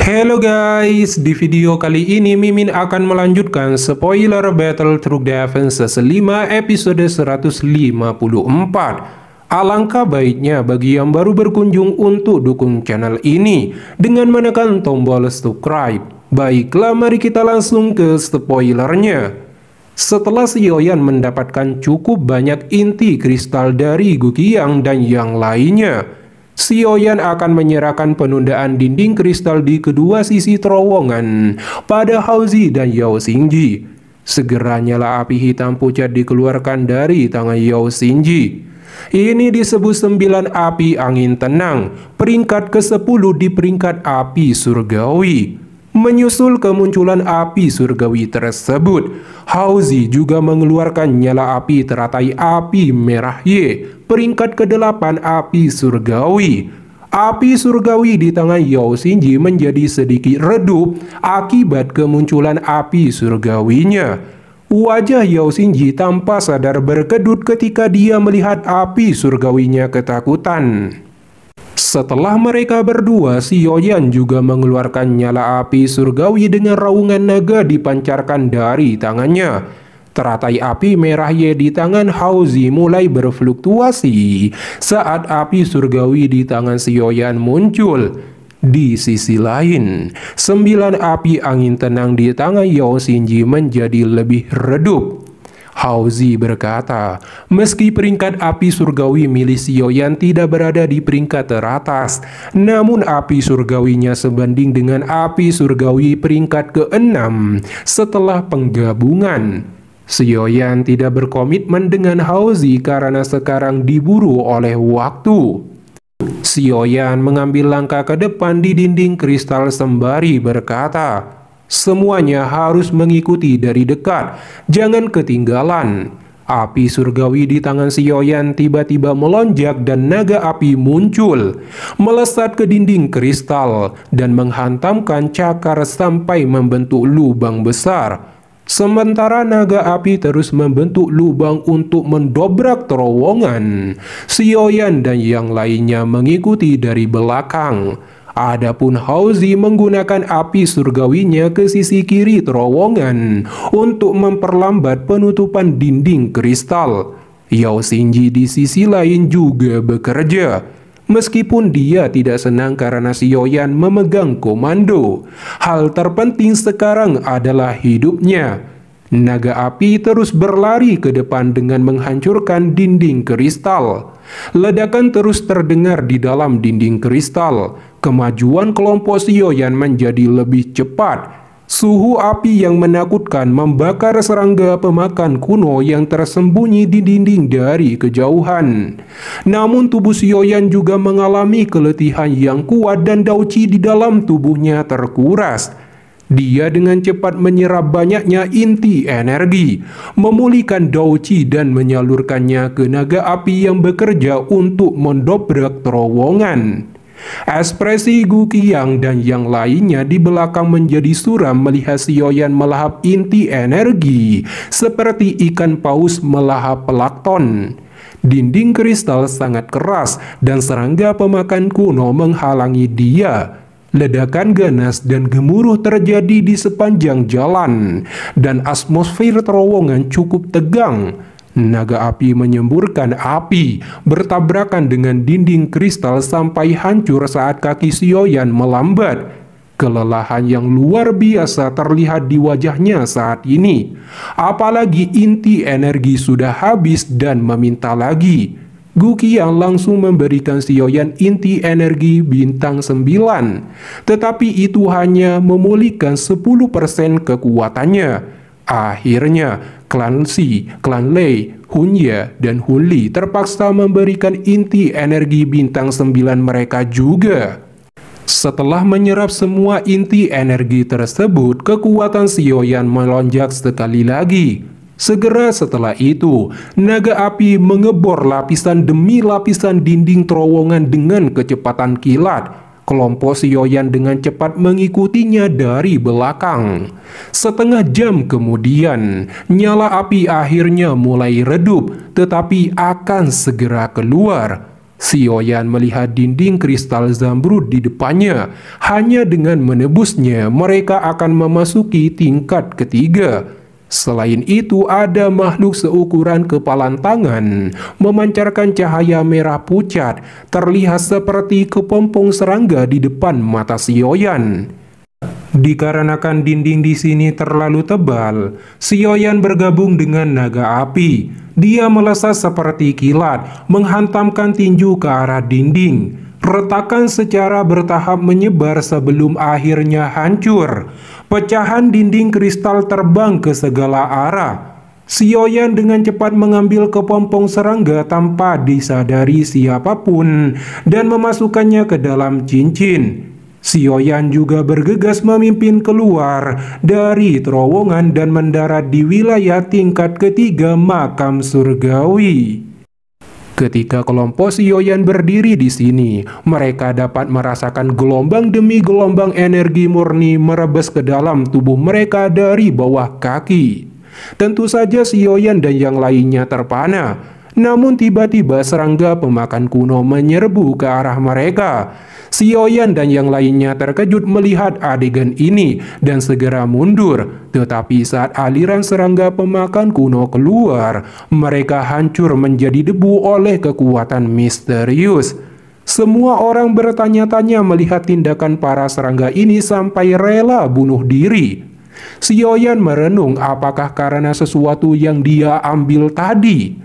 Halo guys, di video kali ini Mimin akan melanjutkan spoiler Battle Truk Defenses 5 episode 154. Alangkah baiknya bagi yang baru berkunjung untuk dukung channel ini dengan menekan tombol subscribe. Baiklah, mari kita langsung ke spoilernya. Setelah Sioyan mendapatkan cukup banyak inti kristal dari Guqiang dan yang lainnya, Sioyan akan menyerahkan penundaan dinding kristal di kedua sisi terowongan pada Haozi dan Yao Xingji. Segera nyala api hitam pucat dikeluarkan dari tangan Yao Xingji. Ini disebut 9 api angin tenang, peringkat ke-10 di peringkat api surgawi. Menyusul kemunculan api surgawi tersebut, Haozi juga mengeluarkan nyala api teratai api merah Y, peringkat ke-8 api surgawi. Api surgawi di tangan Yao Xingji menjadi sedikit redup akibat kemunculan api surgawinya. Wajah Yao Xingji tanpa sadar berkedut ketika dia melihat api surgawinya ketakutan. Setelah mereka berdua, Sioyan juga mengeluarkan nyala api surgawi dengan raungan naga dipancarkan dari tangannya. Teratai api merah Y di tangan Haozi mulai berfluktuasi saat api surgawi di tangan Sioyan muncul. Di sisi lain, 9 api angin tenang di tangan Yao Xingji menjadi lebih redup. Haozi berkata, meski peringkat api surgawi milik Sioyan tidak berada di peringkat teratas, namun api surgawinya sebanding dengan api surgawi peringkat ke-6 setelah penggabungan. Sioyan tidak berkomitmen dengan Haozi karena sekarang diburu oleh waktu. Sioyan mengambil langkah ke depan di dinding kristal sembari berkata, semuanya harus mengikuti dari dekat, jangan ketinggalan. Api surgawi di tangan Sioyan tiba-tiba melonjak dan naga api muncul, melesat ke dinding kristal dan menghantamkan cakar sampai membentuk lubang besar. Sementara naga api terus membentuk lubang untuk mendobrak terowongan, Sioyan dan yang lainnya mengikuti dari belakang. Adapun Haozi menggunakan api surgawinya ke sisi kiri terowongan untuk memperlambat penutupan dinding kristal. Yao Xingji di sisi lain juga bekerja. Meskipun dia tidak senang karena Sioyan memegang komando, hal terpenting sekarang adalah hidupnya. Naga api terus berlari ke depan dengan menghancurkan dinding kristal. Ledakan terus terdengar di dalam dinding kristal. Kemajuan kelompok Sioyan menjadi lebih cepat. Suhu api yang menakutkan membakar serangga pemakan kuno yang tersembunyi di dinding dari kejauhan. Namun tubuh Sioyan juga mengalami keletihan yang kuat dan Daoqi di dalam tubuhnya terkuras. Dia dengan cepat menyerap banyaknya inti energi, memulihkan Daoqi dan menyalurkannya ke naga api yang bekerja untuk mendobrak terowongan. Ekspresi Guqiang dan yang lainnya di belakang menjadi suram melihat Sioyan melahap inti energi seperti ikan paus melahap plankton. Dinding kristal sangat keras dan serangga pemakan kuno menghalangi dia. Ledakan ganas dan gemuruh terjadi di sepanjang jalan dan atmosfer terowongan cukup tegang. Naga api menyemburkan api, bertabrakan dengan dinding kristal sampai hancur saat kaki Sioyan melambat. Kelelahan yang luar biasa terlihat di wajahnya saat ini. Apalagi inti energi sudah habis dan meminta lagi. Guqiang langsung memberikan Sioyan inti energi bintang 9. Tetapi itu hanya memulihkan 10% kekuatannya. Akhirnya, klan Xi, klan Lei, Hunye, dan Hunli terpaksa memberikan inti energi bintang 9 mereka juga. Setelah menyerap semua inti energi tersebut, kekuatan Sioyan melonjak sekali lagi. Segera setelah itu, naga api mengebor lapisan demi lapisan dinding terowongan dengan kecepatan kilat. Kelompok Sioyan dengan cepat mengikutinya dari belakang. Setengah jam kemudian, nyala api akhirnya mulai redup, tetapi akan segera keluar. Sioyan melihat dinding kristal zamrud di depannya. Hanya dengan menebusnya, mereka akan memasuki tingkat ketiga. Selain itu, ada makhluk seukuran kepalan tangan, memancarkan cahaya merah pucat, terlihat seperti kepompong serangga di depan mata Sioyan. Dikarenakan dinding di sini terlalu tebal, Sioyan bergabung dengan naga api. Dia melesat seperti kilat, menghantamkan tinju ke arah dinding. Retakan secara bertahap menyebar sebelum akhirnya hancur. Pecahan dinding kristal terbang ke segala arah. Sioyan dengan cepat mengambil kepompong serangga tanpa disadari siapapun dan memasukkannya ke dalam cincin. Sioyan juga bergegas memimpin keluar dari terowongan dan mendarat di wilayah tingkat ketiga makam surgawi. Ketika kelompok Sioyan berdiri di sini, mereka dapat merasakan gelombang demi gelombang energi murni merebes ke dalam tubuh mereka dari bawah kaki. Tentu saja Sioyan dan yang lainnya terpana. Namun tiba-tiba serangga pemakan kuno menyerbu ke arah mereka. Sioyan dan yang lainnya terkejut melihat adegan ini dan segera mundur. Tetapi saat aliran serangga pemakan kuno keluar, mereka hancur menjadi debu oleh kekuatan misterius. Semua orang bertanya-tanya melihat tindakan para serangga ini sampai rela bunuh diri. Sioyan merenung apakah karena sesuatu yang dia ambil tadi.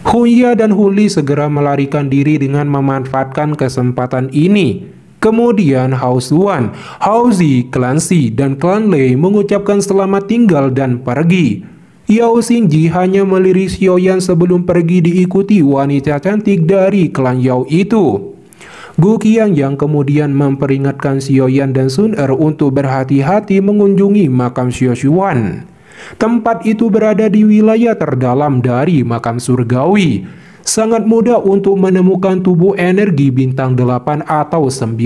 Hunya dan Huli segera melarikan diri dengan memanfaatkan kesempatan ini. Kemudian Hao Xuan, Hao Zi, Clancy, dan Clan Lei mengucapkan selamat tinggal dan pergi. Yao Xingji hanya melirik Sioyan sebelum pergi diikuti wanita cantik dari klan Yao itu. Gu Qiang yang kemudian memperingatkan Sioyan dan Sun Er untuk berhati-hati mengunjungi makam Xiao Xuan. Tempat itu berada di wilayah terdalam dari makam surgawi. Sangat mudah untuk menemukan tubuh energi bintang 8 atau 9.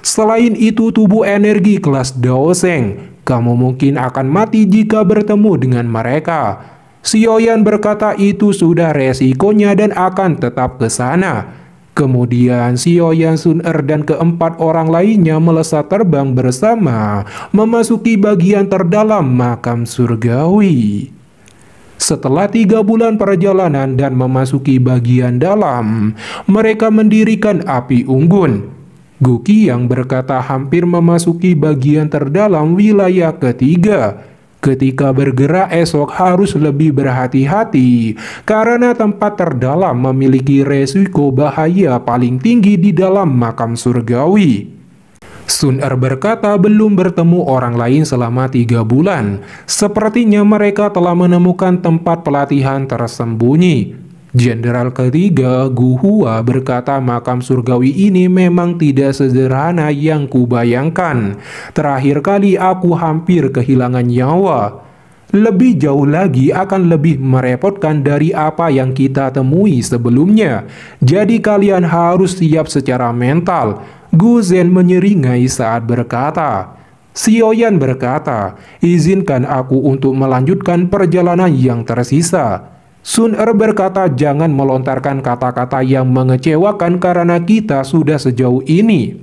Selain itu, tubuh energi kelas Dao Sheng, kamu mungkin akan mati jika bertemu dengan mereka. Sioyan berkata itu sudah resikonya dan akan tetap ke sana. Kemudian Sioyan, Sun Er, dan keempat orang lainnya melesat terbang bersama memasuki bagian terdalam makam surgawi. Setelah 3 bulan perjalanan dan memasuki bagian dalam, mereka mendirikan api unggun. Gu Qiang berkata hampir memasuki bagian terdalam wilayah ketiga. Ketika bergerak esok harus lebih berhati-hati karena tempat terdalam memiliki resiko bahaya paling tinggi di dalam makam surgawi. Sun Er berkata belum bertemu orang lain selama 3 bulan. Sepertinya mereka telah menemukan tempat pelatihan tersembunyi. Jenderal ketiga Gu Hua berkata makam surgawi ini memang tidak sederhana yang kubayangkan. Terakhir kali aku hampir kehilangan nyawa. Lebih jauh lagi akan lebih merepotkan dari apa yang kita temui sebelumnya. Jadi kalian harus siap secara mental. Gu Zhen menyeringai saat berkata. Sioyan berkata, izinkan aku untuk melanjutkan perjalanan yang tersisa. Sun Er berkata jangan melontarkan kata-kata yang mengecewakan karena kita sudah sejauh ini.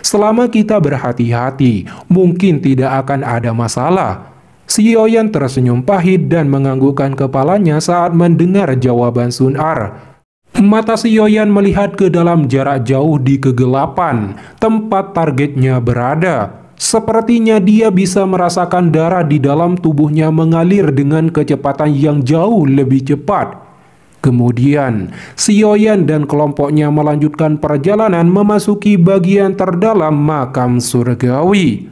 Selama kita berhati-hati, mungkin tidak akan ada masalah. Sioyan tersenyum pahit dan menganggukkan kepalanya saat mendengar jawaban Sun Er. Mata Sioyan melihat ke dalam jarak jauh di kegelapan, tempat targetnya berada. Sepertinya dia bisa merasakan darah di dalam tubuhnya mengalir dengan kecepatan yang jauh lebih cepat. Kemudian, Sioyan dan kelompoknya melanjutkan perjalanan memasuki bagian terdalam makam surgawi.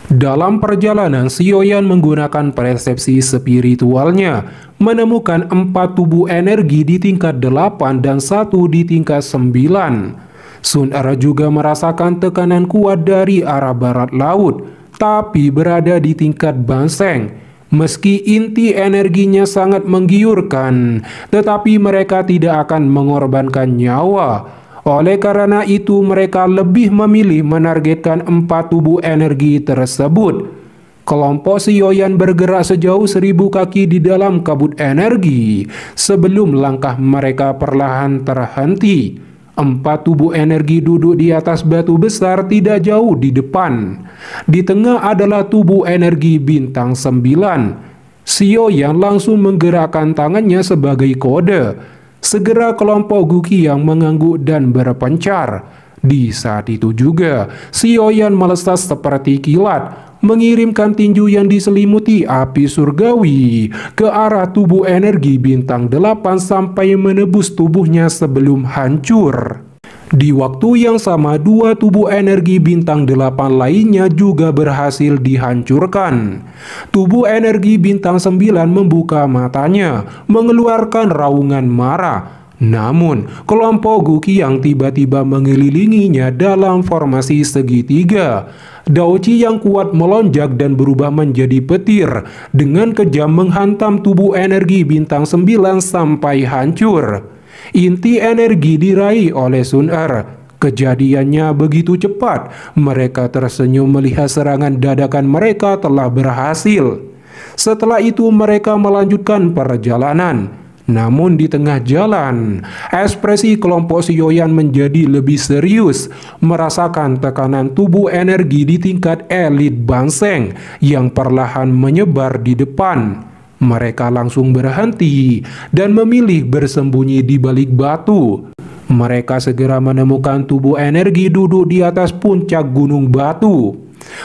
Dalam perjalanan, Sioyan menggunakan persepsi spiritualnya, menemukan 4 tubuh energi di tingkat 8 dan 1 di tingkat 9. Sun Er juga merasakan tekanan kuat dari arah barat laut, tapi berada di tingkat Banseng. Meski inti energinya sangat menggiurkan, tetapi mereka tidak akan mengorbankan nyawa. Oleh karena itu, mereka lebih memilih menargetkan 4 tubuh energi tersebut. Kelompok Sioyan bergerak sejauh 1000 kaki di dalam kabut energi sebelum langkah mereka perlahan terhenti. 4 tubuh energi duduk di atas batu besar tidak jauh di depan. Di tengah adalah tubuh energi bintang 9. Xiaoyan langsung menggerakkan tangannya sebagai kode. Segera kelompok Guqiang mengangguk dan berpencar. Di saat itu juga, Xiaoyan melesat seperti kilat, mengirimkan tinju yang diselimuti api surgawi ke arah tubuh energi bintang 8 sampai menebus tubuhnya sebelum hancur. Di waktu yang sama, 2 tubuh energi bintang 8 lainnya juga berhasil dihancurkan. Tubuh energi bintang 9 membuka matanya, mengeluarkan raungan marah. Namun, kelompok Guqiang tiba-tiba mengelilinginya dalam formasi segitiga. Daoqi yang kuat melonjak dan berubah menjadi petir, dengan kejam menghantam tubuh energi bintang 9 sampai hancur. Inti energi diraih oleh Sun Er. Kejadiannya begitu cepat, mereka tersenyum melihat serangan dadakan mereka telah berhasil. Setelah itu mereka melanjutkan perjalanan. Namun di tengah jalan, ekspresi kelompok Xiaoyan menjadi lebih serius, merasakan tekanan tubuh energi di tingkat elit Banseng yang perlahan menyebar di depan. Mereka langsung berhenti dan memilih bersembunyi di balik batu. Mereka segera menemukan tubuh energi duduk di atas puncak gunung batu,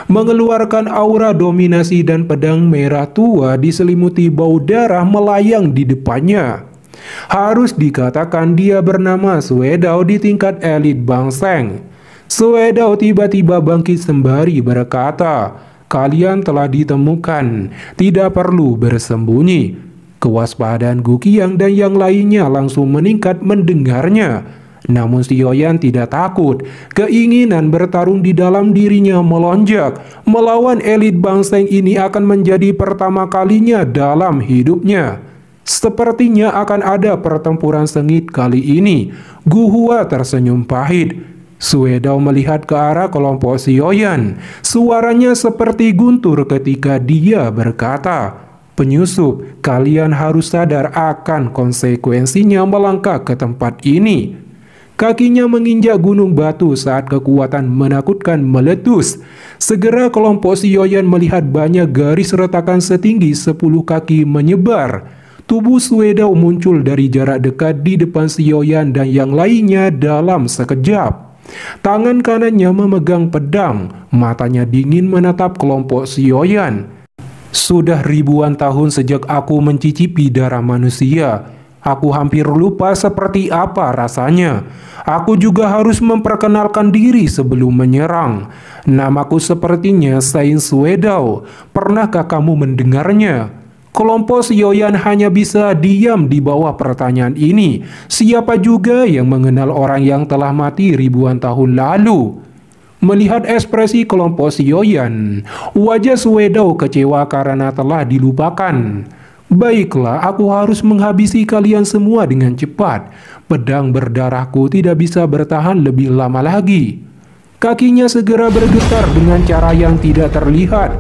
mengeluarkan aura dominasi dan pedang merah tua diselimuti bau darah melayang di depannya. Harus dikatakan dia bernama Suedao di tingkat elit Banseng. Suedao tiba-tiba bangkit sembari berkata, "Kalian telah ditemukan, tidak perlu bersembunyi." Kewaspadaan Guqiang dan yang lainnya langsung meningkat mendengarnya. Namun Xiaoyan tidak takut. Keinginan bertarung di dalam dirinya melonjak. Melawan elit Banseng ini akan menjadi pertama kalinya dalam hidupnya. Sepertinya akan ada pertempuran sengit kali ini. Gu Hua tersenyum pahit. Suedao melihat ke arah kelompok Xiaoyan. Suaranya seperti guntur ketika dia berkata, "Penyusup, kalian harus sadar akan konsekuensinya melangkah ke tempat ini." Kakinya menginjak gunung batu saat kekuatan menakutkan meletus. Segera kelompok Xiaoyan melihat banyak garis retakan setinggi 10 kaki menyebar. Tubuh Suedao muncul dari jarak dekat di depan Xiaoyan dan yang lainnya dalam sekejap. Tangan kanannya memegang pedang, matanya dingin menatap kelompok Xiaoyan. "Sudah ribuan tahun sejak aku mencicipi darah manusia. Aku hampir lupa seperti apa rasanya. Aku juga harus memperkenalkan diri sebelum menyerang. Namaku sepertinya Saint Suedao. Pernahkah kamu mendengarnya?" Kelompok Xiaoyan hanya bisa diam di bawah pertanyaan ini. Siapa juga yang mengenal orang yang telah mati ribuan tahun lalu? Melihat ekspresi kelompok Xiaoyan, wajah Suedao kecewa karena telah dilupakan. "Baiklah, aku harus menghabisi kalian semua dengan cepat. Pedang berdarahku tidak bisa bertahan lebih lama lagi." Kakinya segera bergetar dengan cara yang tidak terlihat.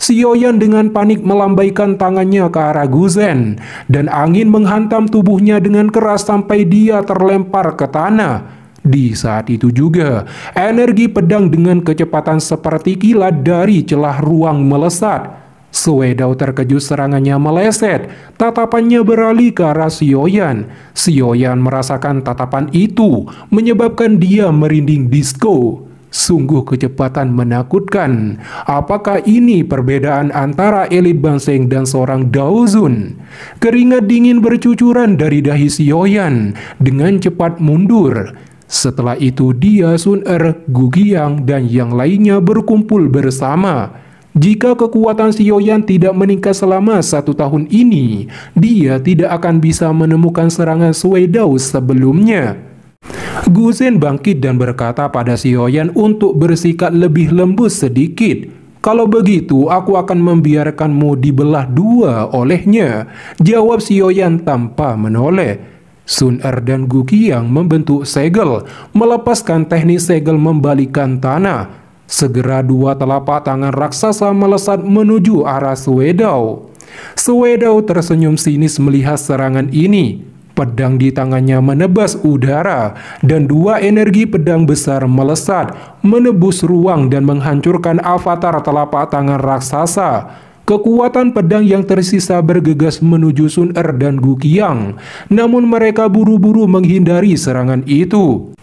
Xiaoyan dengan panik melambaikan tangannya ke arah Guzen, dan angin menghantam tubuhnya dengan keras sampai dia terlempar ke tanah. Di saat itu juga, energi pedang dengan kecepatan seperti kilat dari celah ruang melesat. Suedao terkejut serangannya meleset, tatapannya beralih ke arah Xiaoyan. Xiaoyan merasakan tatapan itu, menyebabkan dia merinding disco. Sungguh kecepatan menakutkan. Apakah ini perbedaan antara elit Banseng dan seorang Daozun? Keringat dingin bercucuran dari dahi Xiaoyan dengan cepat mundur. Setelah itu dia, Sun Er, Guqiang, dan yang lainnya berkumpul bersama. Jika kekuatan Xiaoyan tidak meningkat selama 1 tahun ini, dia tidak akan bisa menemukan serangan Suedao sebelumnya. Guzen bangkit dan berkata pada Xiaoyan untuk bersikap lebih lembut sedikit. "Kalau begitu, aku akan membiarkanmu dibelah dua olehnya," jawab Xiaoyan tanpa menoleh. Sun Er dan Guqiang membentuk segel, melepaskan teknik segel membalikkan tanah. Segera 2 telapak tangan raksasa melesat menuju arah Suedao. Suedao tersenyum sinis melihat serangan ini. Pedang di tangannya menebas udara, dan dua energi pedang besar melesat, menebus ruang dan menghancurkan avatar telapak tangan raksasa. Kekuatan pedang yang tersisa bergegas menuju Sun Er dan Gu Qiang, namun mereka buru-buru menghindari serangan itu.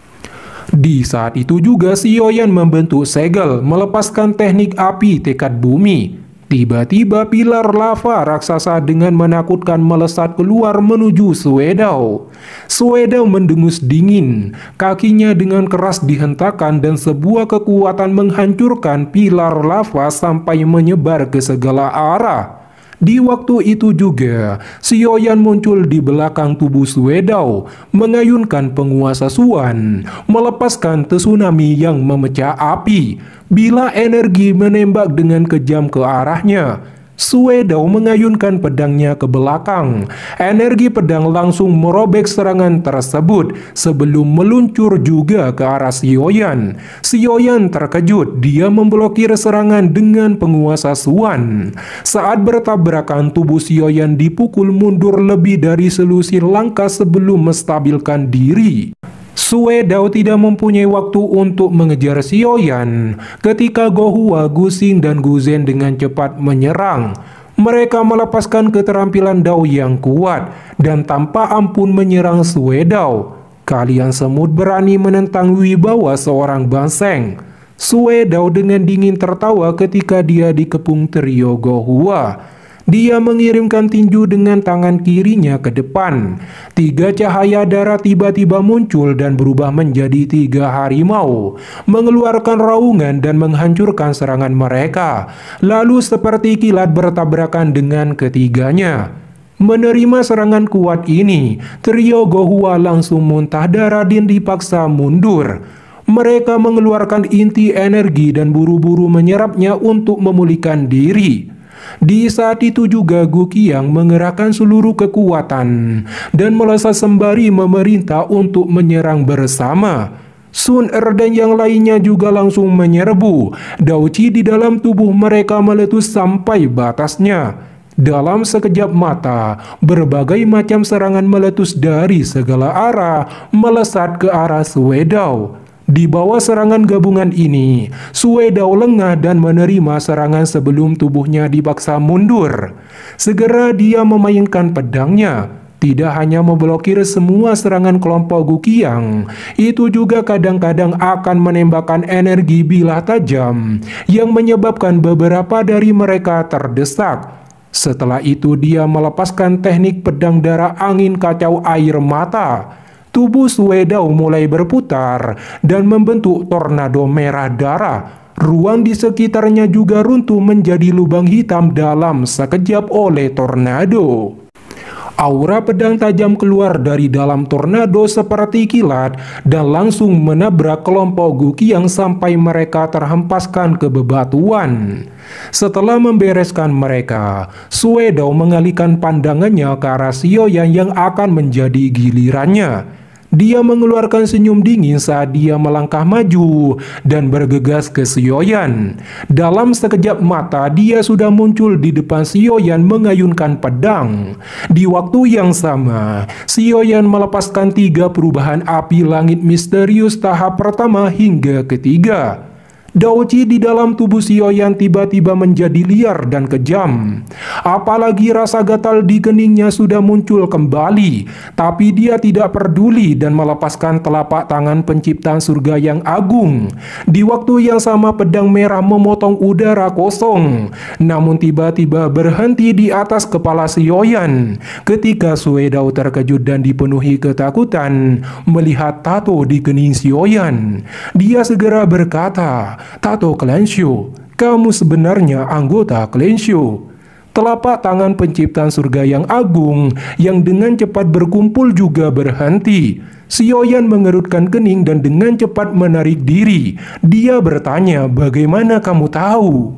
Di saat itu juga Xiaoyan membentuk segel, melepaskan teknik api tekad bumi. Tiba-tiba pilar lava raksasa dengan menakutkan melesat keluar menuju Suedao. Suedao mendengus dingin, kakinya dengan keras dihentakkan dan sebuah kekuatan menghancurkan pilar lava sampai menyebar ke segala arah. Di waktu itu juga, Xiaoyan muncul di belakang tubuh Suedao, mengayunkan penguasa Suan, melepaskan tsunami yang memecah api. Bila energi menembak dengan kejam ke arahnya, Suedao mengayunkan pedangnya ke belakang. Energi pedang langsung merobek serangan tersebut sebelum meluncur juga ke arah Xiaoyan. Xiaoyan terkejut, dia memblokir serangan dengan penguasa Suan. Saat bertabrakan, tubuh Xiaoyan dipukul mundur lebih dari selusir langkah sebelum menstabilkan diri. Suedao tidak mempunyai waktu untuk mengejar Xiaoyan ketika Gohua, Gu Xing, dan Gu Zhen dengan cepat menyerang. Mereka melepaskan keterampilan Dao yang kuat dan tanpa ampun menyerang Suedao. Kalian semut berani menentang wibawa seorang Banseng. Suedao dengan dingin tertawa ketika dia dikepung trio Gohua. Dia mengirimkan tinju dengan tangan kirinya ke depan. 3 cahaya darah tiba-tiba muncul dan berubah menjadi 3 harimau, mengeluarkan raungan dan menghancurkan serangan mereka. Lalu seperti kilat bertabrakan dengan ketiganya. Menerima serangan kuat ini, trio Gohua langsung muntah darah dan dipaksa mundur. Mereka mengeluarkan inti energi dan buru-buru menyerapnya untuk memulihkan diri. Di saat itu juga Gu Qiang mengerahkan seluruh kekuatan dan melesat sembari memerintah untuk menyerang bersama. Sun Er dan yang lainnya juga langsung menyerbu. Dao Qi di dalam tubuh mereka meletus sampai batasnya. Dalam sekejap mata, berbagai macam serangan meletus dari segala arah, melesat ke arah Suedao. Di bawah serangan gabungan ini, Suedao lengah dan menerima serangan sebelum tubuhnya dipaksa mundur. Segera dia memainkan pedangnya. Tidak hanya memblokir semua serangan kelompok Gu Qiang, itu juga kadang-kadang akan menembakkan energi bilah tajam yang menyebabkan beberapa dari mereka terdesak. Setelah itu dia melepaskan teknik pedang darah angin kacau air mata. Tubuh Suedao mulai berputar dan membentuk tornado merah darah. Ruang di sekitarnya juga runtuh menjadi lubang hitam dalam sekejap oleh tornado. Aura pedang tajam keluar dari dalam tornado seperti kilat dan langsung menabrak kelompok Gu Qiang sampai mereka terhempaskan ke bebatuan. Setelah membereskan mereka, Suedao mengalihkan pandangannya ke arah Xiaoyan yang akan menjadi gilirannya. Dia mengeluarkan senyum dingin saat dia melangkah maju dan bergegas ke Xiaoyan. Dalam sekejap mata, dia sudah muncul di depan Xiaoyan mengayunkan pedang. Di waktu yang sama, Xiaoyan melepaskan 3 perubahan api langit misterius tahap pertama hingga ketiga. Dao Qi di dalam tubuh Xiaoyan tiba-tiba menjadi liar dan kejam. Apalagi rasa gatal di keningnya sudah muncul kembali, tapi dia tidak peduli dan melepaskan telapak tangan penciptaan surga yang agung. Di waktu yang sama pedang merah memotong udara kosong, namun tiba-tiba berhenti di atas kepala Xiaoyan. Ketika Suedao terkejut dan dipenuhi ketakutan melihat tato di kening Xiaoyan, dia segera berkata, "Tato Clanshu, kamu sebenarnya anggota Clanshu." Telapak tangan penciptaan surga yang agung yang dengan cepat berkumpul juga berhenti. Xiaoyan mengerutkan kening dan dengan cepat menarik diri. Dia bertanya, "Bagaimana kamu tahu?"